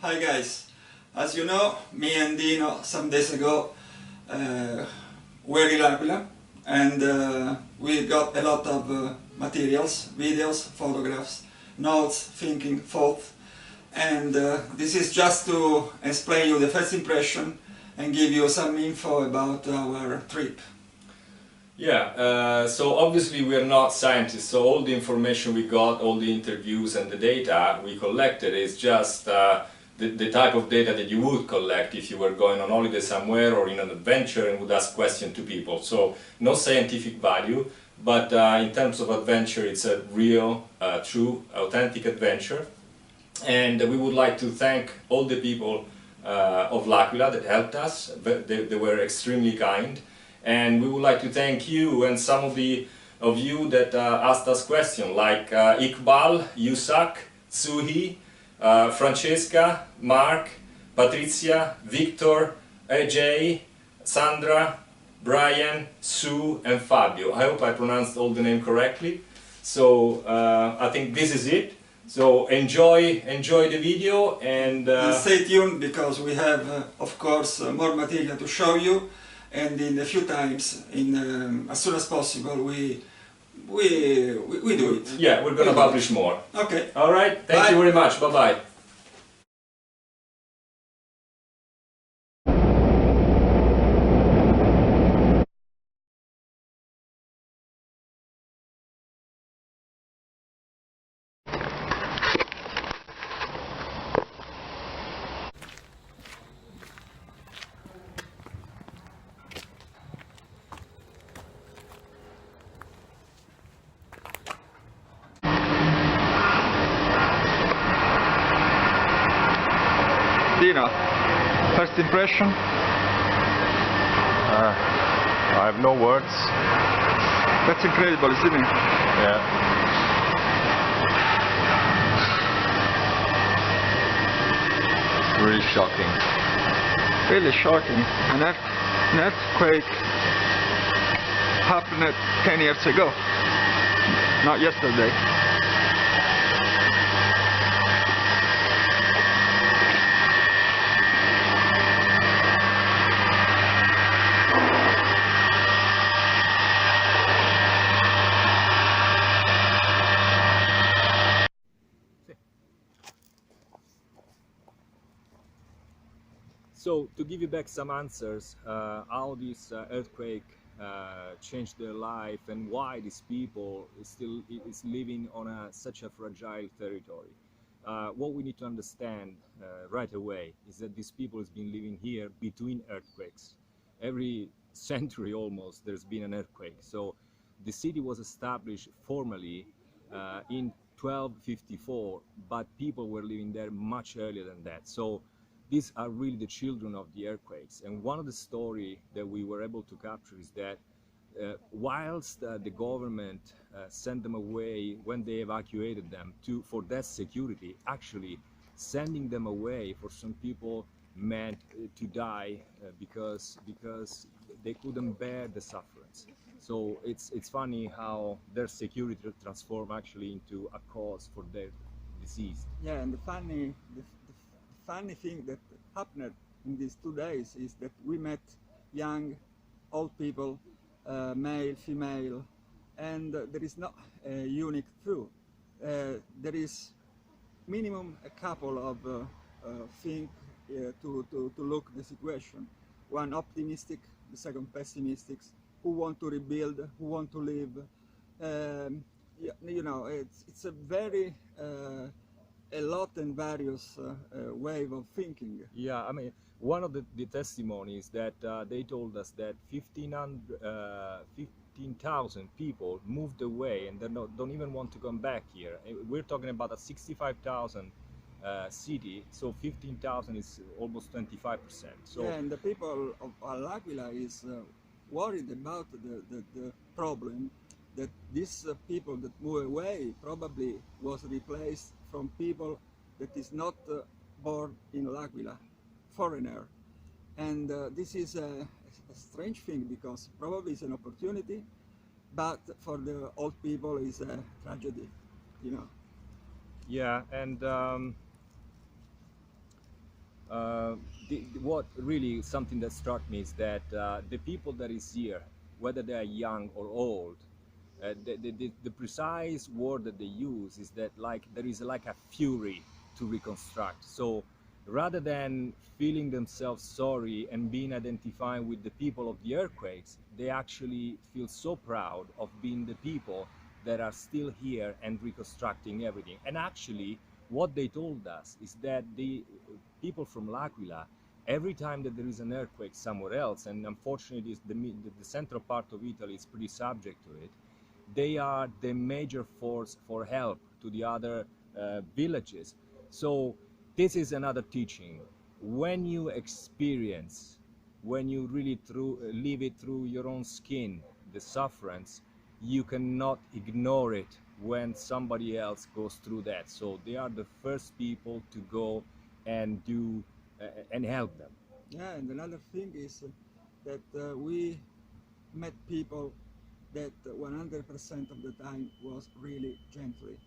Hi guys, as you know, me and Dino some days ago were in L'Aquila, and we got a lot of materials, videos, photographs, notes, thinking, thoughts, and this is just to explain you the first impression and give you some info about our trip. Yeah, so obviously we are not scientists, so all the information we got, all the interviews and the data we collected is just the type of data that you would collect if you were going on holiday somewhere or in an adventure and would ask questions to people. So no scientific value, but in terms of adventure it's a real, true, authentic adventure. And we would like to thank all the people of L'Aquila that helped us. They were extremely kind. And we would like to thank you and some of you that asked us questions, like Iqbal, Yusak, Suhi, Francesca, Mark, Patricia, Victor, AJ, Sandra, Brian, Sue and Fabio. I hope I pronounced all the names correctly. So I think this is it. So enjoy the video and stay tuned, because we have of course more material to show you. And in a few times, as soon as possible, we do it. Yeah, we're gonna publish more. Okay. All right. Thank you very much. Bye bye. Dino, first impression? I have no words. That's incredible, isn't it? Yeah. It's really shocking. Really shocking. An earthquake happened 10 years ago, not yesterday. So, to give you back some answers, how this earthquake changed their life and why these people still is living on such a fragile territory. What we need to understand right away is that these people has been living here between earthquakes. Every century almost there's been an earthquake. So the city was established formally in 1254, but people were living there much earlier than that. So these are really the children of the earthquakes. And one of the stories that we were able to capture is that whilst the government sent them away when they evacuated them for their security, actually sending them away for some people meant to die because they couldn't bear the sufferance. So it's funny how their security transformed actually into a cause for their disease. Yeah, and the funny thing that happened in these 2 days is that we met young, old people, male, female, and there is not a unique truth. There is minimum a couple of things to look the situation. One optimistic, the second pessimistic, who want to rebuild, who want to live. You know, it's a very a lot and various way of thinking. Yeah, I mean, one of the testimonies that they told us that 15,000 people moved away and they don't even want to come back here. We're talking about a 65,000 city, so 15,000 is almost 25%. So yeah, and the people of L'Aquila is worried about the problem that these people that move away probably was replaced from people that is not born in L'Aquila, foreigner. And this is a strange thing, because probably it's an opportunity, but for the old people it's a tragedy, you know. Yeah, and What really something that struck me is that the people that is here, whether they are young or old, the precise word that they use is that like there is like a fury to reconstruct. So rather than feeling themselves sorry and being identified with the people of the earthquakes, they actually feel so proud of being the people that are still here and reconstructing everything. And actually, what they told us is that the people from L'Aquila, every time that there is an earthquake somewhere else, and unfortunately the central part of Italy is pretty subject to it, they are the major force for help to the other villages. So this is another teaching. When you experience, when you really live it through your own skin, the sufferance, you cannot ignore it when somebody else goes through that. So they are the first people to go and do and help them. Yeah, and another thing is that we met people that 100% of the time was really gently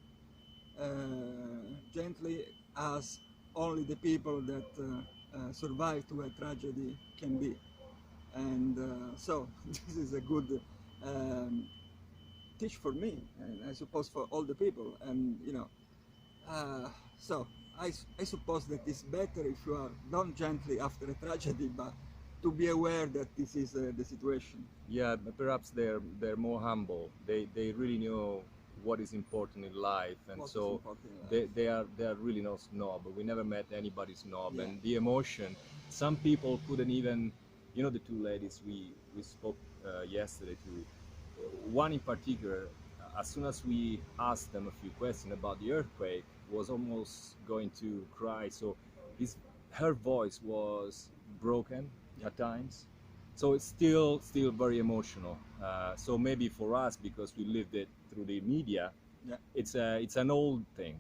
as only the people that survive to a tragedy can be. And so this is a good um, teach for me, and I suppose for all the people. And you know, so I suppose that it's better if you are done gently after a tragedy, but to be aware that this is the situation. Yeah, but perhaps they're more humble. They really know what is important in life, and What is so important in life. they are really no snob. We never met anybody snob, Yeah. and the emotion. Some people couldn't even, you know, the two ladies we spoke yesterday to. One in particular, as soon as we asked them a few questions about the earthquake, was almost going to cry. So his her voice was broken at times, so it's still very emotional. So maybe for us, because we lived it through the media, Yeah. it's an old thing,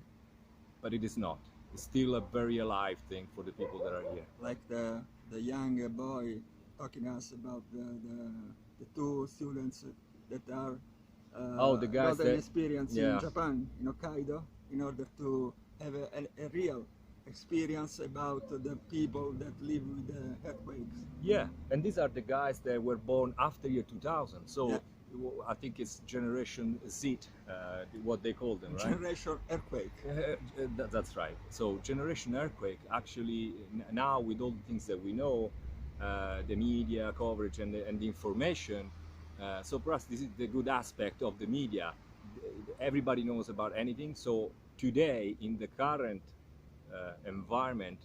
but it is not. It's still a very alive thing for the people that are here. Like the young boy talking us about the two students that are Oh, the guys got an that, experience in yeah, Japan, in Hokkaido, in order to have a real experience about the people that live with the earthquakes. yeah, and these are the guys that were born after year 2000. So Yeah. I think it's Generation Z, what they call them, right? Generation earthquake. That's right. So Generation Earthquake, actually, now with all the things that we know, the media coverage and the information, so for us, this is the good aspect of the media. Everybody knows about anything. So today, in the current environment,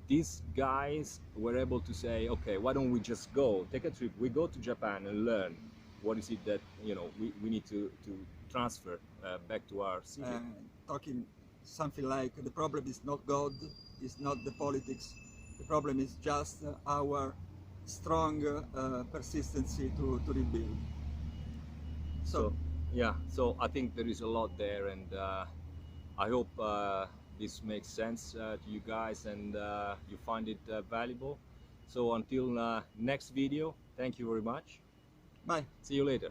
these guys were able to say, okay, why don't we just go, take a trip, we go to Japan and learn what is it that, you know, we need to transfer back to our city. Talking something like the problem is not God, is not the politics. The problem is just our strong persistency to rebuild. So yeah, so I think there is a lot there, and I hope this makes sense to you guys, and you find it valuable. So until next video, thank you very much. Bye. See you later.